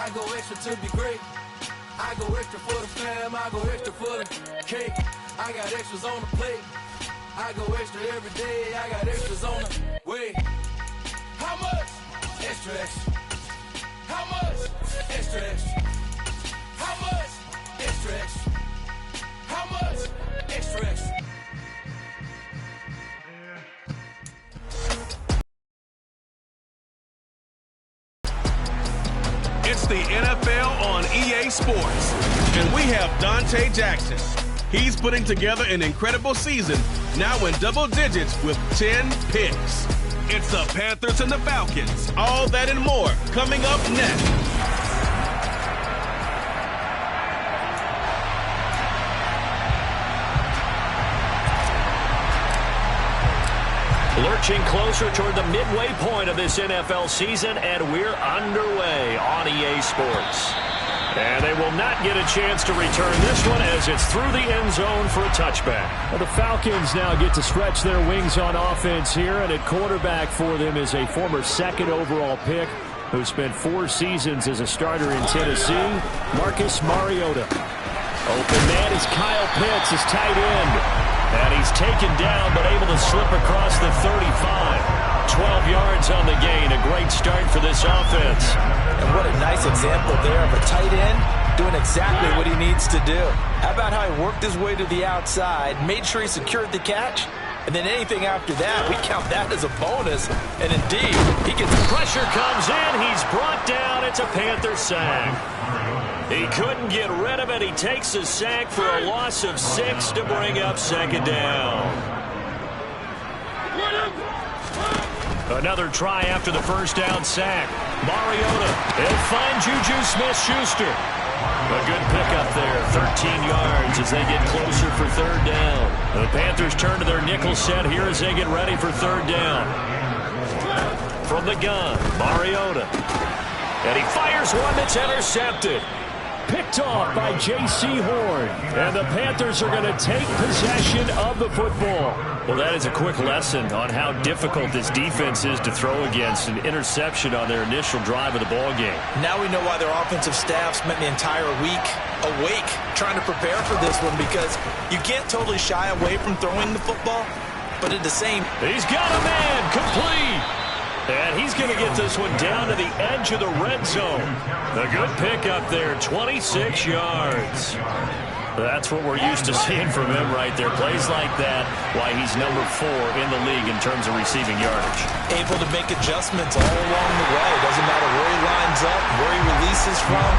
I go extra to be great. I go extra for the fam, I go extra for the cake. I got extras on the plate. I go extra every day, I got extras on the way. How much? Extra, extra. How much? Extra, extra. How much? Extra, extra. How much? Extra, extra. It's the NFL on EA Sports, and we have Dante Jackson. He's putting together an incredible season, now in double digits with 10 picks. It's the Panthers and the Falcons. All that and more coming up next. Lurching closer toward the midway point of this NFL season, and we're underway on EA Sports. And they will not get a chance to return this one as it's through the end zone for a touchback. Well, the Falcons now get to stretch their wings on offense here, and at quarterback for them is a former second overall pick who spent 4 seasons as a starter in Tennessee, Marcus Mariota. Open man is Kyle Pitts, his tight end. And he's taken down, but able to slip across the 35. 12 yards on the gain. A great start for this offense. And what a nice example there of a tight end doing exactly what he needs to do. How about how he worked his way to the outside, made sure he secured the catch, and then anything after that, we count that as a bonus. And indeed, he gets pressure comes in. He's brought down. It's a Panther sack. He couldn't get rid of it. He takes a sack for a loss of 6 to bring up second down. Another try after the first down sack. Mariota, he'll find Juju Smith-Schuster. A good pickup there, 13 yards as they get closer for third down. The Panthers turn to their nickel set here as they get ready for third down. From the gun, Mariota. And he fires one that's intercepted. Picked off by J.C. Horn. And the Panthers are going to take possession of the football. Well, that is a quick lesson on how difficult this defense is to throw against. An interception on their initial drive of the ball game. Now we know why their offensive staff spent the entire week awake trying to prepare for this one, because you can't totally shy away from throwing the football, but at the same... He's got a man, complete. And he's going to get this one down to the edge of the red zone. A good pickup there, 26 yards. That's what we're used to seeing from him right there. Plays like that, why he's number 4 in the league in terms of receiving yardage. Able to make adjustments all along the way. Doesn't matter where he lines up, where he releases from.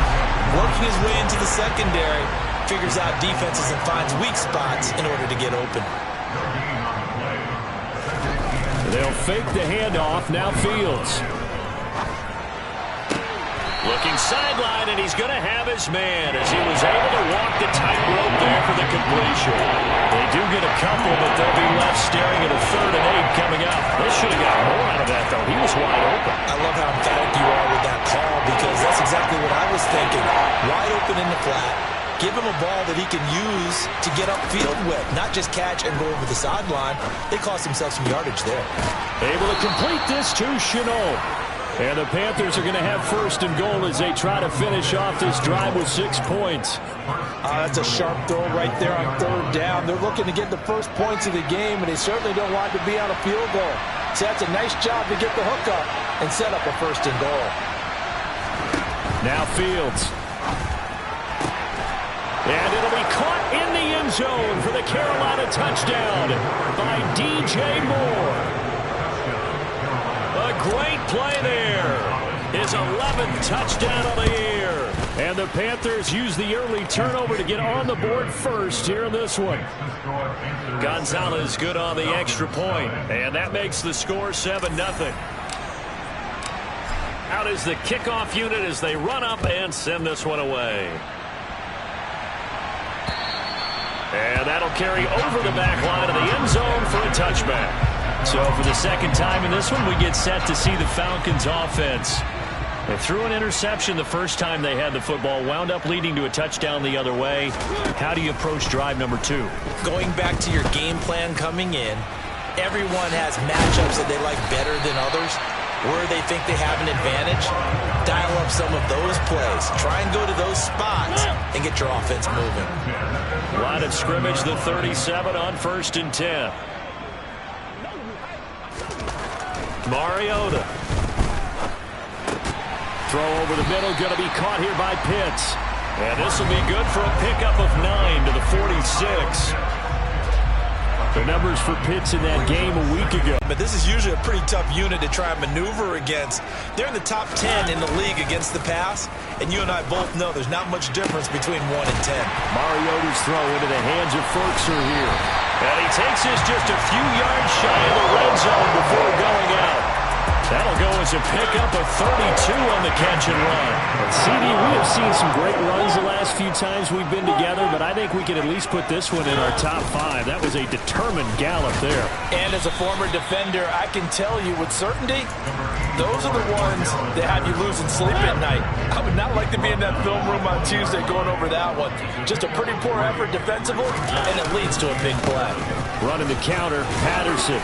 Working his way into the secondary, figures out defenses and finds weak spots in order to get open. They'll fake the handoff. Now Fields. Looking sideline, and he's going to have his man as he was able to walk the tightrope there for the completion. They do get a couple, but they'll be left staring at a 3rd and 8 coming up. They should have got more out of that, though. He was wide open. I love how emphatic you are with that call, because that's exactly what I was thinking. Wide open in the flat. Give him a ball that he can use to get upfield with, not just catch and go over the sideline. They cost themselves some yardage there. Able to complete this to Shenault. And the Panthers are going to have 1st and goal as they try to finish off this drive with 6 points. That's a sharp throw right there on 3rd down. They're looking to get the first points of the game, and they certainly don't want to be on a field goal. So that's a nice job to get the hook up and set up a 1st and goal. Now Fields. And it'll be caught in the end zone for the Carolina touchdown by DJ Moore. A great play there. His 11th touchdown of the year. And the Panthers use the early turnover to get on the board first here in this one. Gonzalez good on the extra point. And that makes the score 7-0. Out is the kickoff unit as they run up and send this one away. And that'll carry over the back line of the end zone for a touchback. So for the second time in this one, we get set to see the Falcons offense. They threw an interception the first time they had the football, wound up leading to a touchdown the other way. How do you approach drive number 2? Going back to your game plan coming in, everyone has matchups that they like better than others, where they think they have an advantage. dial up some of those plays. Try and go to those spots and get your offense moving. Line of scrimmage, the 37 on 1st and 10. Mariota. Throw over the middle, going to be caught here by Pitts. And this will be good for a pickup of 9 to the 46. The numbers for Pitts in that game a week ago. But this is usually a pretty tough unit to try and maneuver against. They're in the top 10 in the league against the pass, and you and I both know there's not much difference between 1 and 10. Mariota's throw into the hands of Ferkser here. And he takes this just a few yards shy of the red zone before going out. That'll go as a pickup of 32 on the catch and run. And CD, we have seen some great runs the last few times we've been together, but I think we can at least put this one in our top 5. That was a determined gallop there. And as a former defender, I can tell you with certainty, those are the ones that have you losing sleep at night. I would not like to be in that film room on Tuesday going over that one. Just a pretty poor effort defensively, and it leads to a big play. Running the counter, Patterson.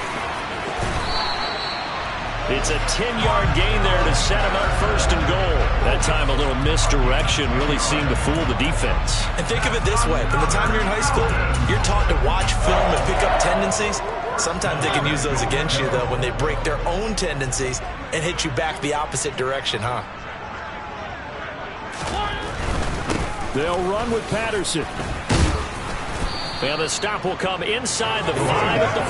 It's a 10-yard gain there to set him up 1st and goal. That time a little misdirection really seemed to fool the defense. And think of it this way. From the time you're in high school, you're taught to watch film and pick up tendencies. Sometimes they can use those against you, though, when they break their own tendencies and hit you back the opposite direction, huh? They'll run with Patterson. And the stop will come inside the 5 at the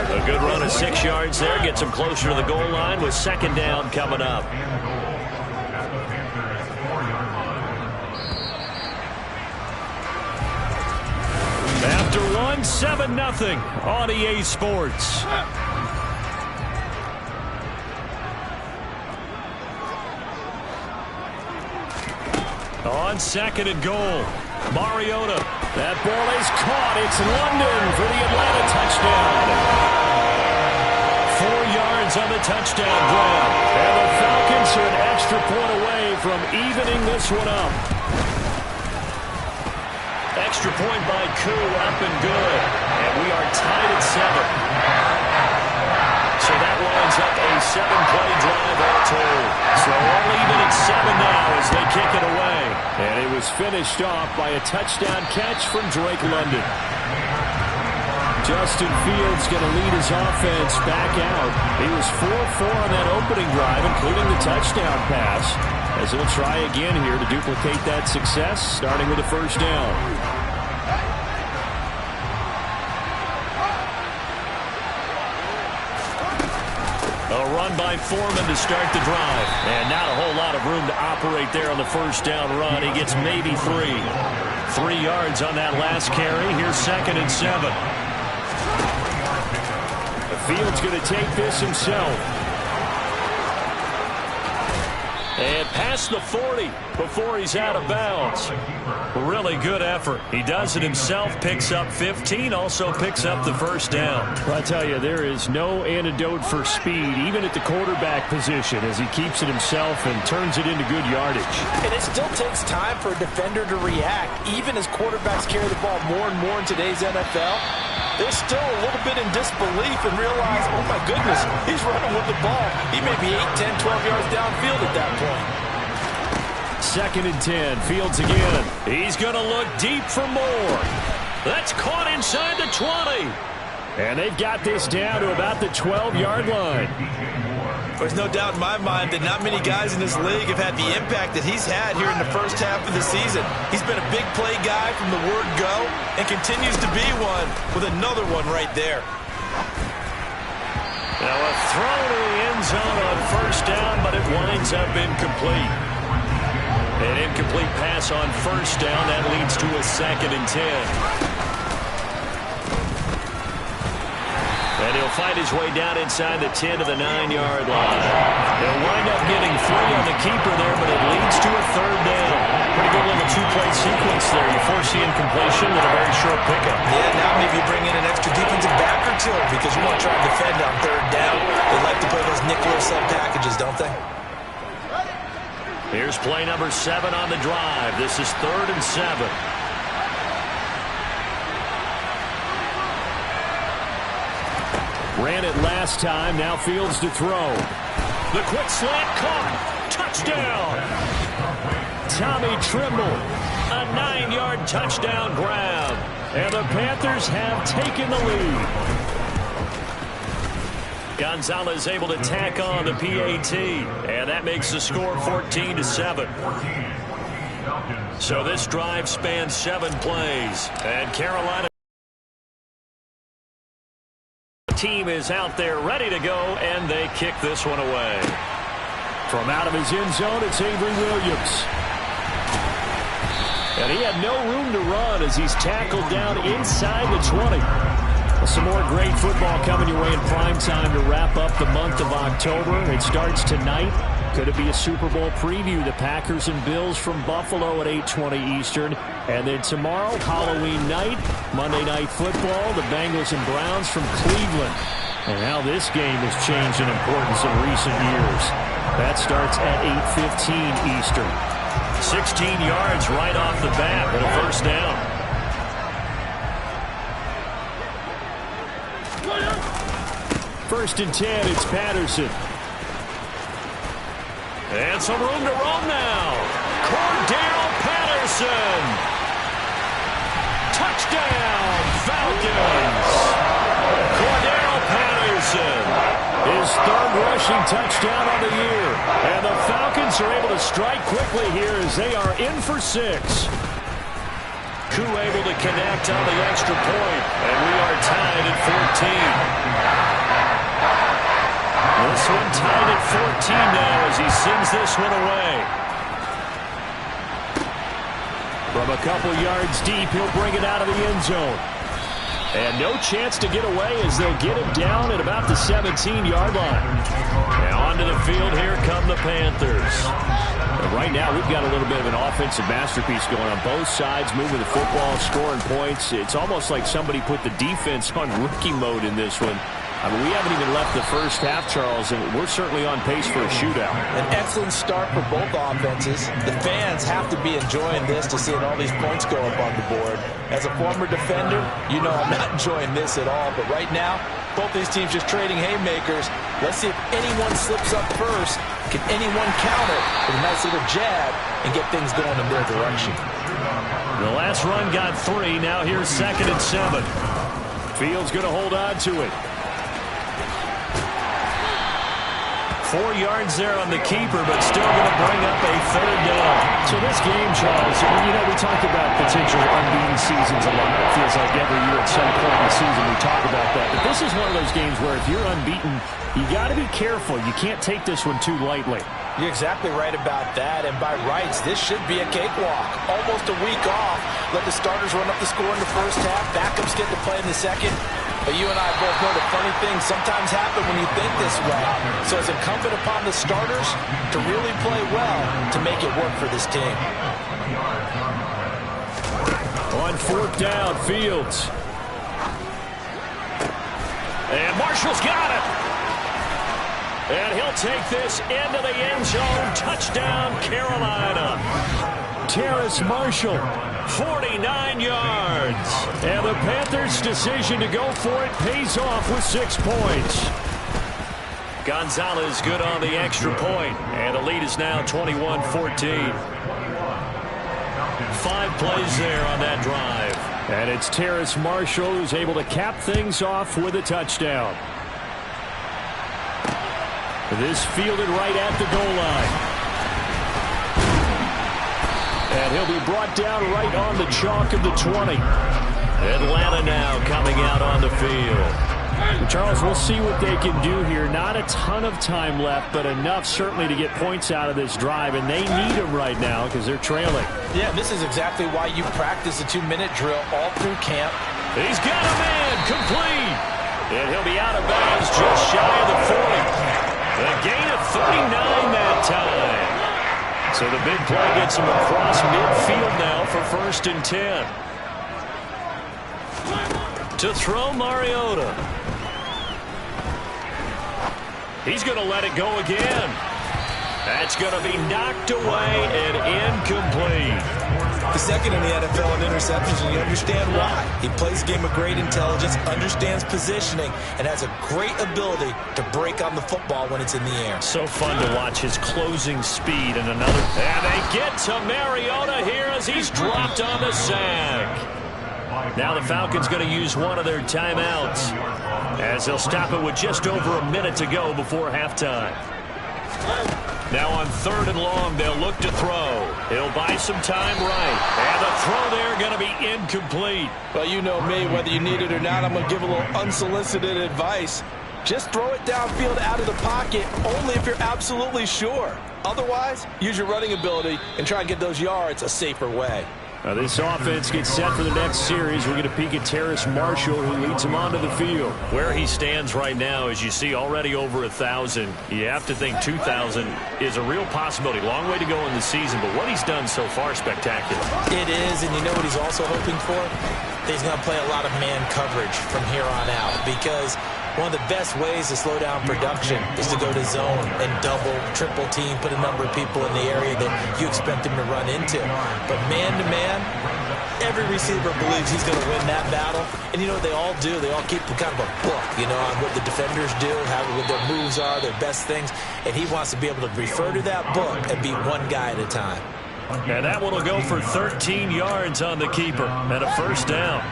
4. A good run of 6 yards there. Gets him closer to the goal line with 2nd down coming up. After one, 7-0 on EA Sports. On 2nd and goal. Mariota. That ball is caught. It's London for the Atlanta touchdown. 4 yards on the touchdown grab. And the Falcons are an extra point away from evening this one up. Extra point by Koo, up and good. And we are tied at 7. So that lines up a 7-play drive all told. So all even at 7 now as they kick it away. And it was finished off by a touchdown catch from Drake London. Justin Fields going to lead his offense back out. He was 4-4 on that opening drive, including the touchdown pass, as he'll try again here to duplicate that success, starting with a 1st down. A run by Foreman to start the drive. And not a whole lot of room to operate there on the 1st down run. He gets maybe 3. 3 yards on that last carry. Here's 2nd and 7. Fields going to take this himself. And past the 40 before he's out of bounds. Really good effort. He does it himself, picks up 15, also picks up the 1st down. Well, I tell you, there is no antidote for speed, even at the quarterback position, as he keeps it himself and turns it into good yardage. And it still takes time for a defender to react, even as quarterbacks carry the ball more and more in today's NFL. They're still a little bit in disbelief and realize, oh my goodness, he's running with the ball. He may be 8, 10, 12 yards downfield at that point. 2nd and 10, Fields again. He's going to look deep for more. That's caught inside the 20. And they've got this down to about the 12-yard line. There's no doubt in my mind that not many guys in this league have had the impact that he's had here in the 1st half of the season. He's been a big play guy from the word go and continues to be one with another one right there. Now a throw to the end zone on 1st down, but it winds up incomplete. An incomplete pass on 1st down. That leads to a 2nd and 10. And he'll find his way down inside the 10 to the 9-yard line. They'll wind up getting 3 on the keeper there, but it leads to a 3rd down. Pretty good little 2-play sequence there. You force the incompletion with a very short pickup. Yeah, now maybe you bring in an extra defensive back or two because you want to try to defend on 3rd down. They like to play those nickel or sub packages, don't they? Here's play number 7 on the drive. This is 3rd and 7. Ran it last time. Now Fields to throw. The quick slant caught. Touchdown! Tommy Trimble, a 9-yard touchdown grab. And the Panthers have taken the lead. Gonzalez able to tack on the PAT. And that makes the score 14-7. So this drive spans 7 plays. And Carolina team is out there ready to go, and they kick this one away. From out of his end zone, it's Avery Williams. And he had no room to run as he's tackled down inside the 20. Well, some more great football coming your way in prime time to wrap up the month of October. It starts tonight. Could it be a Super Bowl preview? The Packers and Bills from Buffalo at 8:20 Eastern. And then tomorrow, Halloween night, Monday Night Football, the Bengals and Browns from Cleveland. And how this game has changed in importance in recent years. That starts at 8:15 Eastern. 16 yards right off the bat with a first down. First and 10, it's Patterson. And some room to roam now. Cordell Patterson. Touchdown, Falcons. Cordell Patterson. His third rushing touchdown of the year. And the Falcons are able to strike quickly here as they are in for 6. Koo able to connect on the extra point. And we are tied at 14. This one tied at 14 now as he sends this one away. From a couple yards deep, he'll bring it out of the end zone. And no chance to get away as they'll get him down at about the 17-yard line. And onto the field, here come the Panthers. And right now, we've got a little bit of an offensive masterpiece going on both sides, moving the football, scoring points. It's almost like somebody put the defense on rookie mode in this one. I mean, we haven't even left the first half, Charles, and we're certainly on pace for a shootout. An excellent start for both offenses. The fans have to be enjoying this to see all these points go up on the board. As a former defender, you know I'm not enjoying this at all. But right now, both these teams just trading haymakers. Let's see if anyone slips up first. Can anyone counter with a nice little jab and get things going in their direction? The last run got 3. Now here's 2nd and 7. Fields going to hold on to it. 4 yards there on the keeper, but still going to bring up a 3rd down. So this game, Charles, you know, we talk about potential unbeaten seasons a lot. It feels like every year at some point in the season we talk about that. But this is one of those games where if you're unbeaten, you got to be careful. You can't take this one too lightly. You're exactly right about that, and by rights, this should be a cakewalk. Almost a week off. Let the starters run up the score in the first half. Backups get to play in the second. But you and I both know the funny things sometimes happen when you think this way. So it's incumbent upon the starters to really play well to make it work for this team. On 4th down, Fields. And Marshall's got it. And he'll take this into the end zone. Touchdown, Carolina. Terrace Marshall. 49 yards. And the Panthers' decision to go for it pays off with 6 points. Gonzalez good on the extra point. And the lead is now 21-14. 5 plays there on that drive. And it's Terrace Marshall who's able to cap things off with a touchdown. This fielded right at the goal line. And he'll be brought down right on the chalk of the 20. Atlanta now coming out on the field. Charles, we'll see what they can do here. Not a ton of time left, but enough certainly to get points out of this drive. And they need them right now because they're trailing. Yeah, this is exactly why you practice a 2-minute drill all through camp. He's got a man complete. And he'll be out of bounds just shy of the 40. A gain of 39 that time. So the big play gets him across midfield now for 1st and 10. To throw Mariota. He's going to let it go again. That's going to be knocked away and incomplete. The second in the NFL in interceptions, and you understand why. He plays a game of great intelligence, understands positioning, and has a great ability to break on the football when it's in the air. So fun to watch his closing speed and another. And they get to Mariota here as he's dropped on the sack. Now the Falcons going to use one of their timeouts as they'll stop it with just over a minute to go before halftime. Now on 3rd and long, they'll look to throw. He'll buy some time right. And the throw there going to be incomplete. Well, you know me, whether you need it or not, I'm going to give a little unsolicited advice. Just throw it downfield out of the pocket, only if you're absolutely sure. Otherwise, use your running ability and try and get those yards a safer way. Now this offense gets set for the next series. We're going to peek at Terrace Marshall, who leads him onto the field. Where he stands right now, as you see, already over 1,000. You have to think 2,000 is a real possibility. Long way to go in the season, but what he's done so far, spectacular. It is, and you know what he's also hoping for? He's going to play a lot of man coverage from here on out, because one of the best ways to slow down production is to go to zone and double, triple team, put a number of people in the area that you expect him to run into. But man-to-man, every receiver believes he's going to win that battle. And you know what they all do? They all keep kind of a book, you know, on what the defenders do, what their moves are, their best things. And he wants to be able to refer to that book and beat one guy at a time. And that one will go for 13 yards on the keeper and a first down.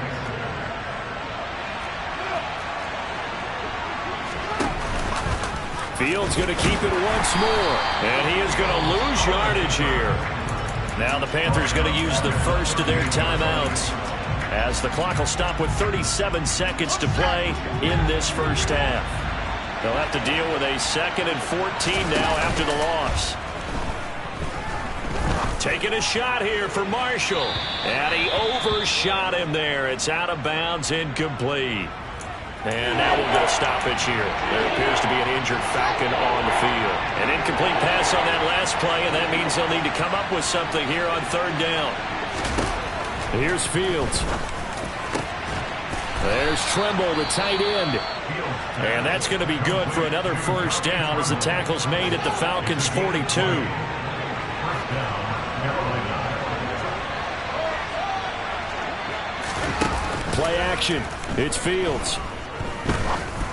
Fields going to keep it once more. And he is going to lose yardage here. Now the Panthers going to use the first of their timeouts as the clock will stop with 37 seconds to play in this first half. They'll have to deal with a 2nd and 14 now after the loss. Taking a shot here for Marshall. And he overshot him there. It's out of bounds, incomplete. And now we'll get a stoppage here. There appears to be an injured Falcon on the field. An incomplete pass on that last play, and that means they'll need to come up with something here on 3rd down. Here's Fields. There's Tremble, the tight end. And that's going to be good for another first down as the tackle's made at the Falcons' 42. Play action. It's Fields.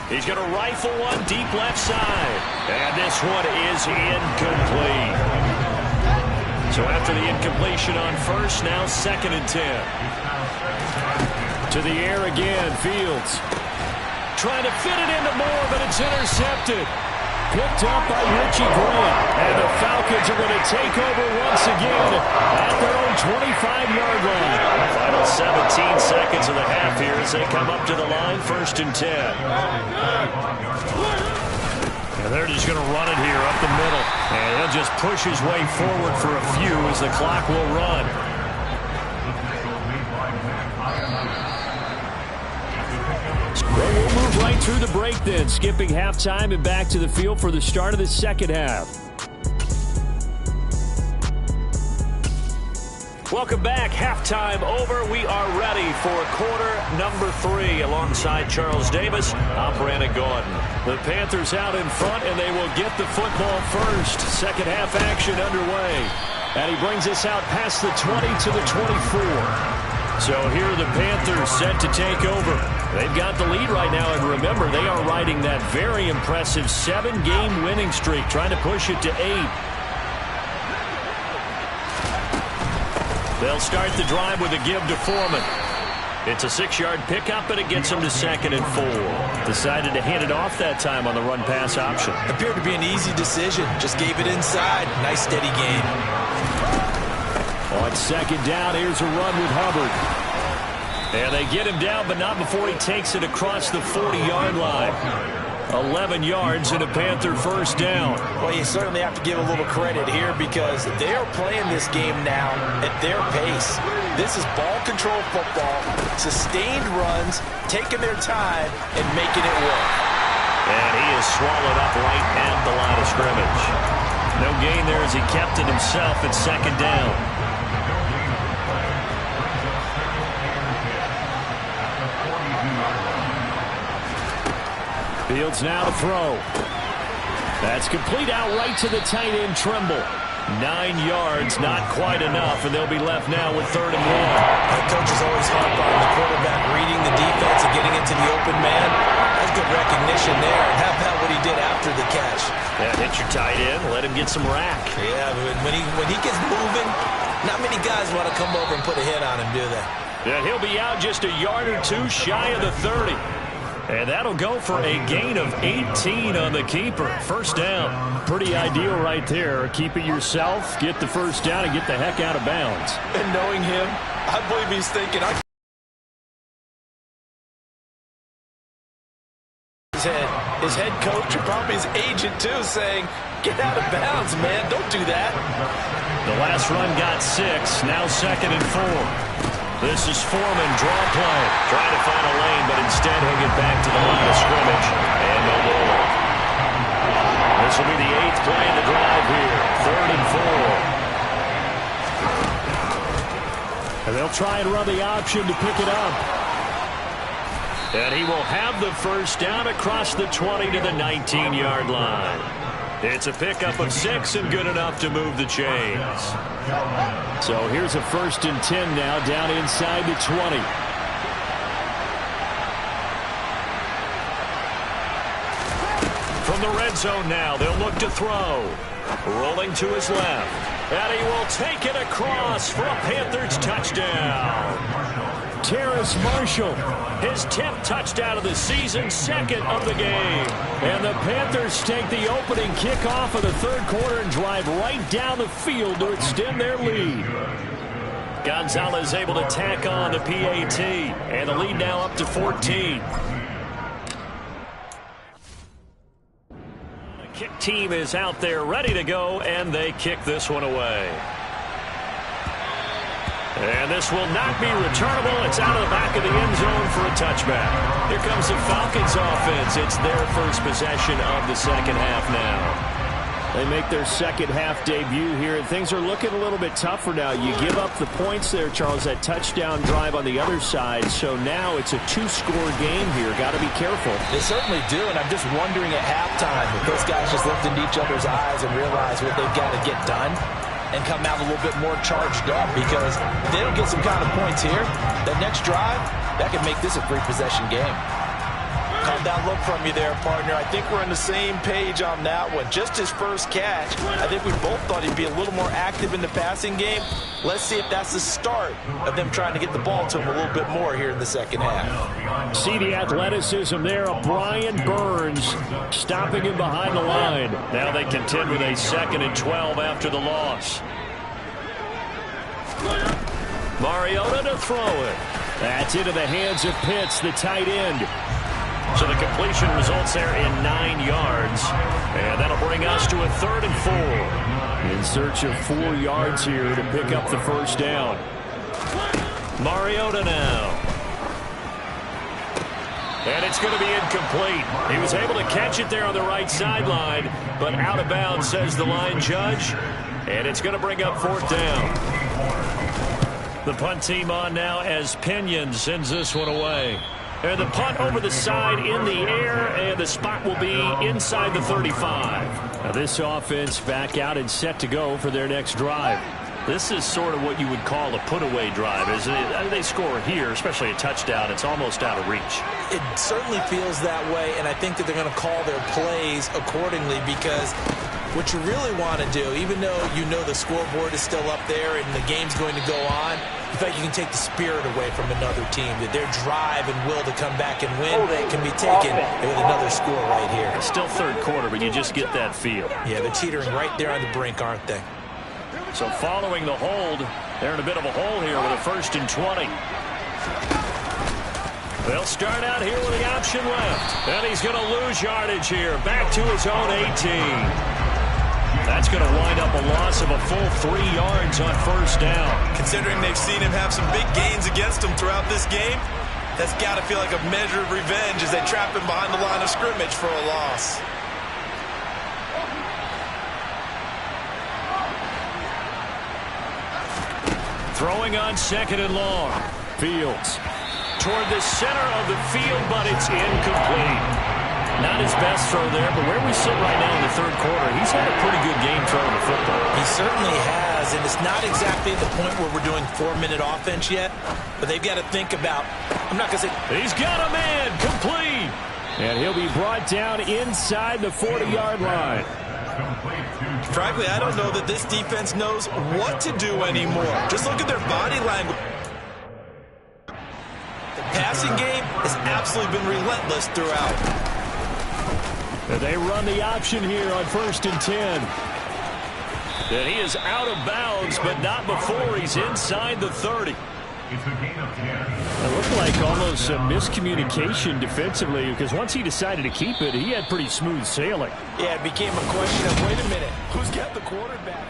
He's going to rifle one deep left side. And this one is incomplete. So after the incompletion on first, now 2nd and 10. To the air again, Fields. Trying to fit it into Moore, but it's intercepted. Picked up by Richie Grant. And the Falcons are going to take over once again at their own 25-yard line. Final 17 seconds of the half here as they come up to the line, 1st and 10. And they're just going to run it here up the middle. And he'll just push his way forward for a few as the clock will run. Well, we'll move right through the break then, skipping halftime and back to the field for the start of the second half. Welcome back. Halftime over. We are ready for quarter number 3 alongside Charles Davis. I'm Brandon Gordon. The Panthers out in front, and they will get the football first. Second half action underway. And he brings us out past the 20 to the 24. So here are the Panthers set to take over. They've got the lead right now, and remember, they are riding that very impressive 7-game winning streak, trying to push it to 8. They'll start the drive with a give to Foreman. It's a 6-yard pickup, and it gets them to 2nd and 4. Decided to hand it off that time on the run-pass option. Appeared to be an easy decision. Just gave it inside. Nice, steady game. On 2nd down, here's a run with Hubbard. And they get him down, but not before he takes it across the 40-yard line. 11 yards and a Panther first down. Well, you certainly have to give a little credit here because they are playing this game now at their pace. This is ball control football, sustained runs, taking their time, and making it work. And he is swallowed up right at the line of scrimmage. No gain there as he kept it himself at 2nd down. Fields now to throw. That's complete out right to the tight end, Tremble. 9 yards, not quite enough, and they'll be left now with 3rd and 1. The coach is always harp on the quarterback reading the defense and getting into the open man. That's good recognition there. And how about what he did after the catch? Yeah, hit your tight end, let him get some rack. Yeah, when he gets moving, not many guys want to come over and put a hit on him, do they? Yeah, he'll be out just a yard or two shy of the 30. And that'll go for a gain of 18 on the keeper. First down. Pretty ideal right there. Keep it yourself, get the first down, and get the heck out of bounds. And knowing him, I believe he's thinking, his head coach and probably his agent, too, saying, get out of bounds, man. Don't do that. The last run got 6. Now 2nd and 4. This is Foreman, draw play. Trying to find a lane, but instead he'll get back to the line of scrimmage. And no more. This will be the 8th play in the drive here. 3rd and 4. And they'll try and run the option to pick it up. And he will have the first down across the 20 to the 19-yard line. It's a pickup of 6 and good enough to move the chains. So here's a 1st and 10 now down inside the 20. From the red zone now, they'll look to throw. Rolling to his left. And he will take it across for a Panthers touchdown. Terrace Marshall, his 10th touchdown of the season, 2nd of the game. And the Panthers take the opening kickoff of the 3rd quarter and drive right down the field to extend their lead. Gonzalez able to tack on the PAT, and the lead now up to 14. The kick team is out there ready to go, and they kick this one away. And this will not be returnable. It's out of the back of the end zone for a touchback. Here comes the Falcons offense. It's their first possession of the second half now. They make their second half debut here, and things are looking a little bit tougher now. You give up the points there, Charles, that touchdown drive on the other side. So now it's a 2-score game here. Got to be careful. They certainly do, and I'm just wondering at halftime if those guys just looked into each other's eyes and realize what they've got to get done and come out a little bit more charged up, because if they don't get some kind of points here, that next drive, that could make this a 3-possession game. Calm down look from you there, partner. I think we're on the same page on that one. Just his first catch. I think we both thought he'd be a little more active in the passing game. Let's see if that's the start of them trying to get the ball to him a little bit more here in the second half. See the athleticism there of Brian Burns stopping him behind the line. Now they contend with a 2nd and 12 after the loss. Mariota to throw it. That's into the hands of Pitts, the tight end. So the completion results there in 9 yards. And that'll bring us to a 3rd and 4. In search of 4 yards here to pick up the first down. Mariota now. And it's going to be incomplete. He was able to catch it there on the right sideline, but out of bounds, says the line judge. And it's going to bring up 4th down. The punt team on now as Pinion sends this one away. And the punt over the side in the air, and the spot will be inside the 35. Now this offense back out and set to go for their next drive. This is sort of what you would call a put-away drive, isn't it? They score here, especially a touchdown. It's almost out of reach. It certainly feels that way, and I think that they're going to call their plays accordingly, because what you really want to do, even though you know the scoreboard is still up there and the game's going to go on, in fact, you can take the spirit away from another team, that their drive and will to come back and win can be taken with another score right here. It's still 3rd quarter, but you just get that feel. Yeah, they're teetering right there on the brink, aren't they? So following the hold, they're in a bit of a hole here with a 1st and 20. They'll start out here with the option left. And he's going to lose yardage here. Back to his own 18. That's going to wind up a loss of a full 3 yards on 1st down. Considering they've seen him have some big gains against him throughout this game, that's got to feel like a measure of revenge as they trap him behind the line of scrimmage for a loss. Throwing on 2nd and long. Fields toward the center of the field, but it's incomplete. Not his best throw there, but where we sit right now in the third quarter, he's had a pretty good game throwing the football. He certainly has, and it's not exactly at the point where we're doing 4-minute offense yet, but they've got to think about, I'm not going to say... He's got a man, complete. And he'll be brought down inside the 40-yard line. Frankly, I don't know that this defense knows what to do anymore. Just look at their body language. The passing game has absolutely been relentless throughout. And they run the option here on 1st and 10. And he is out of bounds, but not before he's inside the 30. It looked like almost a miscommunication defensively, because once he decided to keep it, he had pretty smooth sailing. Yeah, it became a question of, wait a minute, who's got the quarterback?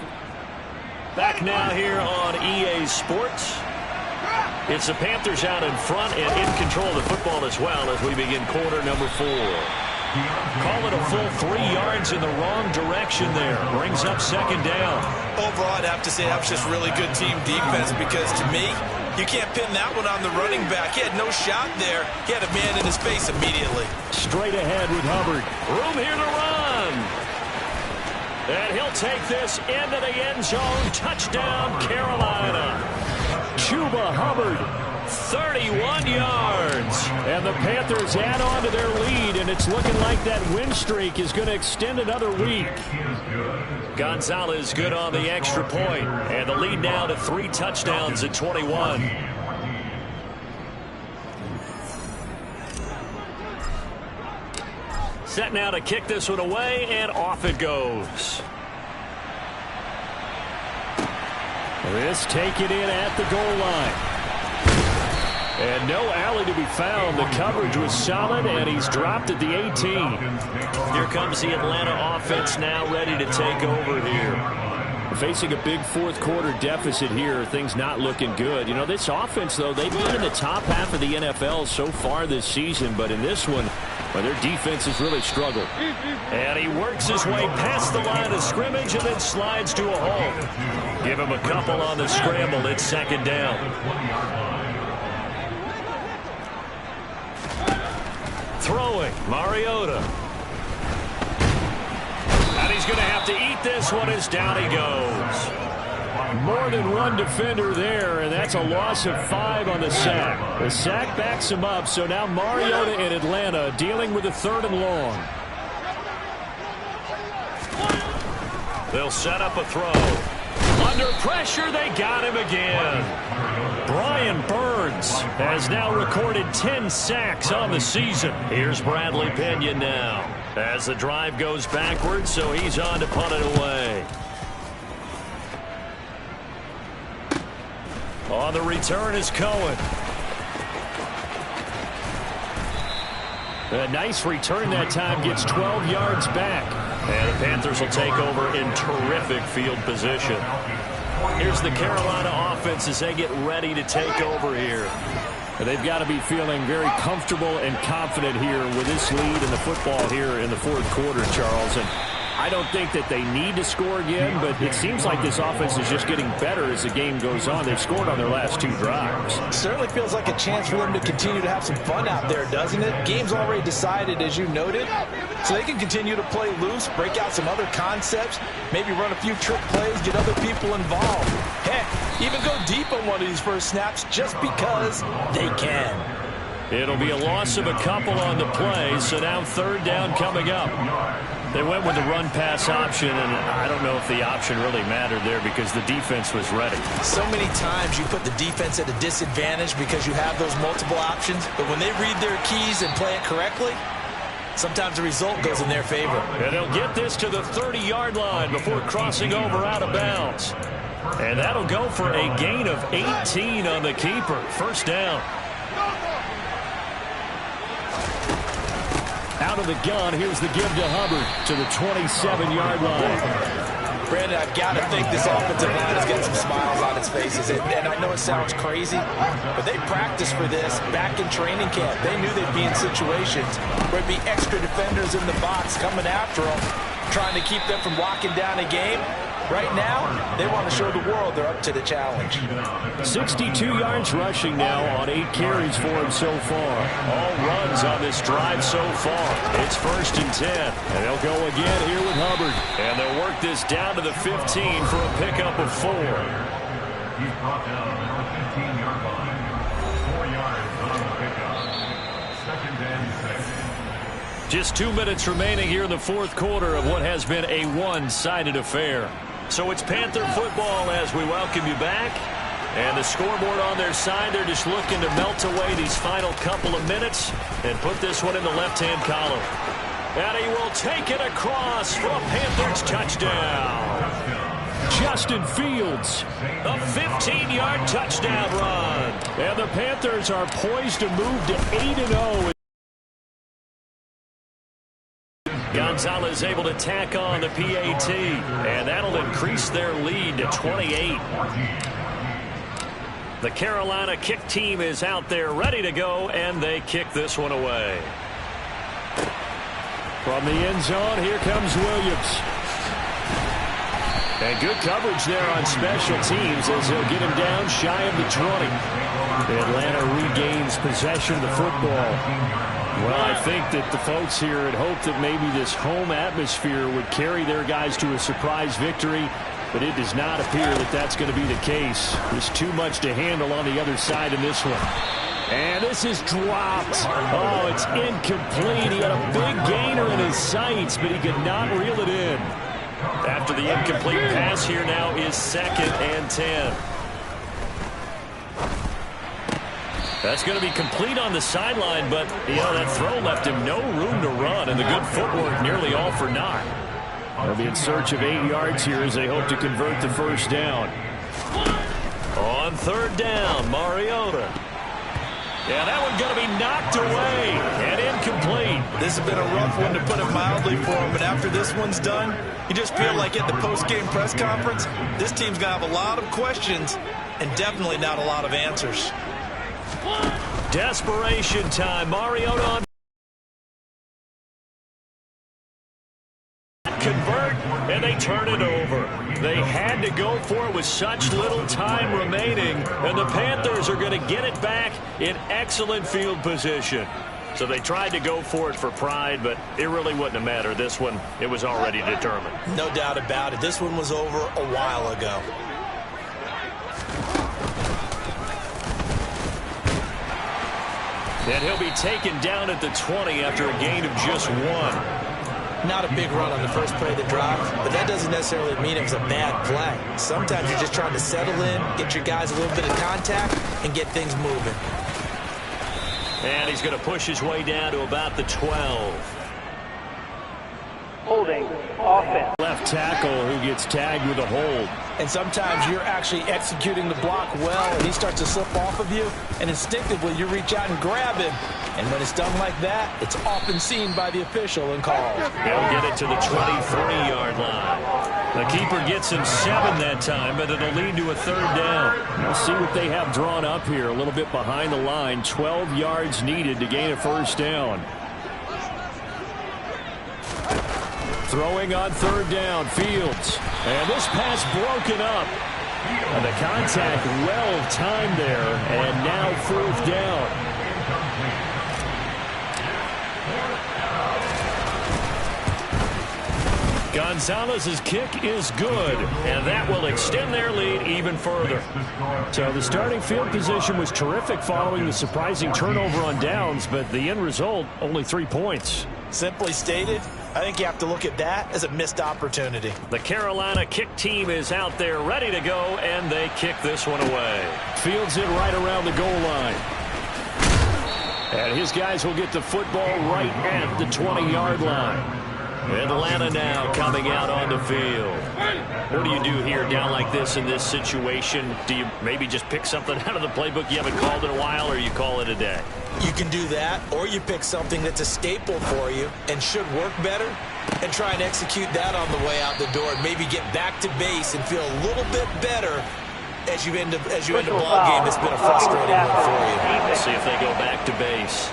Back now here on EA Sports. It's the Panthers out in front and in control of the football as well as we begin quarter number 4. Call it a full 3 yards in the wrong direction there. Brings up 2nd down. Overall, I'd have to say that was just really good team defense because, to me, you can't pin that one on the running back. He had no shot there. He had a man in his face immediately. Straight ahead with Hubbard. Room here to run. And he'll take this into the end zone. Touchdown, Carolina. Chuba Hubbard. 31 yards. And the Panthers add on to their lead, and it's looking like that win streak is going to extend another week. Gonzalez good on the extra point, and the lead now to 3 touchdowns at 21. Set now to kick this one away, and off it goes. This take it in at the goal line. And no alley to be found. The coverage was solid, and he's dropped at the 18. Here comes the Atlanta offense now ready to take over here. Facing a big fourth quarter deficit here, things not looking good. You know, this offense, though, they've been in the top half of the NFL so far this season, but in this one, well, their defense has really struggled. And he works his way past the line of scrimmage and then slides to a halt. Give him a couple on the scramble. It's 2nd down. Throwing, Mariota. And he's going to have to eat this one as down he goes. More than one defender there, and that's a loss of 5 on the sack. The sack backs him up, so now Mariota in Atlanta dealing with a 3rd and long. They'll set up a throw. Under pressure, they got him again. Brian Burns has now recorded 10 sacks on the season. Here's Bradley Pena now as the drive goes backwards, so he's on to punt it away. On the return is Cohen. A nice return that time, gets 12 yards back. And the Panthers will take over in terrific field position. Here's the Carolina offense as they get ready to take over here. They've got to be feeling very comfortable and confident here with this lead in the football here in the fourth quarter, Charles. And I don't think that they need to score again, but it seems like this offense is just getting better as the game goes on. They've scored on their last 2 drives. It certainly feels like a chance for them to continue to have some fun out there, doesn't it? Game's already decided, as you noted, so they can continue to play loose, break out some other concepts, maybe run a few trick plays, get other people involved. Heck, even go deep on one of these first snaps just because they can. It'll be a loss of a couple on the play, so now 3rd down coming up. They went with the run-pass option, and I don't know if the option really mattered there because the defense was ready. So many times you put the defense at a disadvantage because you have those multiple options, but when they read their keys and play it correctly, sometimes the result goes in their favor. And they'll get this to the 30-yard line before crossing over out of bounds. And that'll go for a gain of 18 on the keeper. 1st down. Out of the gun, here's the give to Hubbard to the 27-yard line. Brandon, I've got to think this offensive line is getting some smiles on its faces. And I know it sounds crazy, but they practiced for this back in training camp. They knew they'd be in situations where it'd be extra defenders in the box coming after them, trying to keep them from locking down a game. Right now, they want to show the world they're up to the challenge. 62 yards rushing now on 8 carries for him so far. All runs on this drive so far. It's 1st and 10. And they'll go again here with Hubbard. And they'll work this down to the 15 for a pickup of 4. He's brought down at the 15-yard line. 4 yards on the pickup. 2nd and 6. Just 2 minutes remaining here in the 4th quarter of what has been a one-sided affair. So it's Panther football as we welcome you back. And the scoreboard on their side, they're just looking to melt away these final couple of minutes and put this one in the left-hand column. And he will take it across for a Panthers touchdown. Justin Fields. A 15-yard touchdown run. And the Panthers are poised to move to 8-0. Gonzalez able to tack on the PAT, and that'll increase their lead to 28. The Carolina kick team is out there ready to go, and they kick this one away. From the end zone, here comes Williams. And good coverage there on special teams as they'll get him down shy of the 20. Atlanta regains possession of the football. Well, I think that the folks here had hoped that maybe this home atmosphere would carry their guys to a surprise victory, but it does not appear that that's going to be the case. There's too much to handle on the other side in this one. And this is dropped. Oh, it's incomplete. He had a big gainer in his sights, but he could not reel it in. After the incomplete pass here now is 2nd and 10. That's going to be complete on the sideline, but, you know, that throw left him no room to run, and the good footwork nearly all for naught. They'll be in search of 8 yards here as they hope to convert the first down. On 3rd down, Mariota. Yeah, that one's going to be knocked away and incomplete. This has been a rough one to put it mildly for him, but after this one's done, you just feel like at the post-game press conference, this team's going to have a lot of questions and definitely not a lot of answers. Desperation time. Mariota on. Convert, and they turn it over. They had to go for it with such little time remaining, and the Panthers are going to get it back in excellent field position. So they tried to go for it for pride, but it really wouldn't have mattered. This one, it was already determined. No doubt about it. This one was over a while ago. And he'll be taken down at the 20 after a gain of just 1. Not a big run on the first play of the drive, but that doesn't necessarily mean it was a bad play. Sometimes you're just trying to settle in, get your guys a little bit of contact, and get things moving. And he's going to push his way down to about the 12. Holding offense. Left tackle who gets tagged with a hold. And sometimes you're actually executing the block well, and he starts to slip off of you, and instinctively you reach out and grab him. And when it's done like that, it's often seen by the official and called. They'll get it to the 23-yard line. The keeper gets him 7 that time, but it'll lead to a 3rd down. We'll see what they have drawn up here. A little bit behind the line. 12 yards needed to gain a first down. Throwing on 3rd down, Fields. And this pass broken up. And the contact well timed there. And now 4th down. Gonzalez's kick is good, and that will extend their lead even further. So the starting field position was terrific following the surprising turnover on downs, but the end result, only 3 points. Simply stated, I think you have to look at that as a missed opportunity. The Carolina kick team is out there ready to go, and they kick this one away. Fields it right around the goal line. And his guys will get the football right at the 20-yard line. Atlanta now coming out on the field. What do you do here down like this in this situation? Do you maybe just pick something out of the playbook you haven't called in a while, or you call it a day? You can do that, or you pick something that's a staple for you and should work better and try and execute that on the way out the door and maybe get back to base and feel a little bit better as you end a ball game that's been a frustrating one for you. Let's see if they go back to base.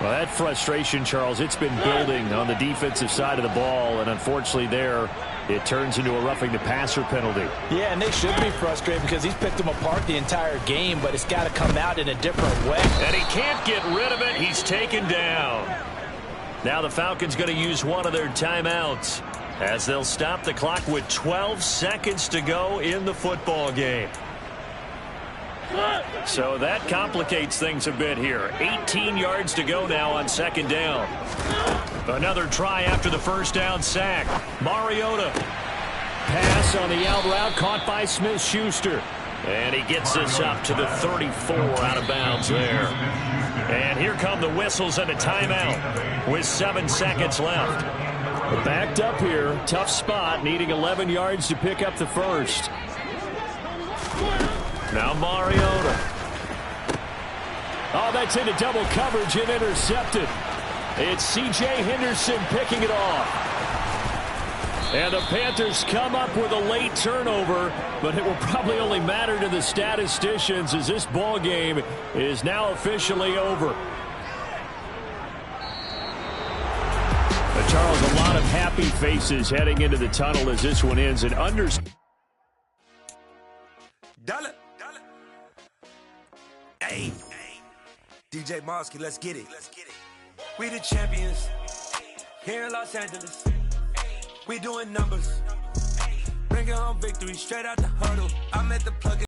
Well, that frustration, Charles, it's been building on the defensive side of the ball, and unfortunately there, it turns into a roughing the passer penalty. Yeah, and they should be frustrated because he's picked them apart the entire game, but it's got to come out in a different way. And he can't get rid of it. He's taken down. Now the Falcons going to use one of their timeouts as they'll stop the clock with 12 seconds to go in the football game. So that complicates things a bit here. 18 yards to go now on second down. Another try after the first down sack. Mariota. Pass on the out route caught by Smith-Schuster. And he gets this up to the 34 out of bounds there. And here come the whistles and a timeout with 7 seconds left. Backed up here. Tough spot. Needing 11 yards to pick up the first. Now Mariota. Oh, that's into double coverage and intercepted. It's C.J. Henderson picking it off. And the Panthers come up with a late turnover, but it will probably only matter to the statisticians as this ball game is now officially over. But Charles, a lot of happy faces heading into the tunnel as this one ends. And Dollar. Hey, DJ Mosky, let's get it. We the champions here in Los Angeles. We doing numbers, bringing home victory straight out the huddle. I'm at the plug.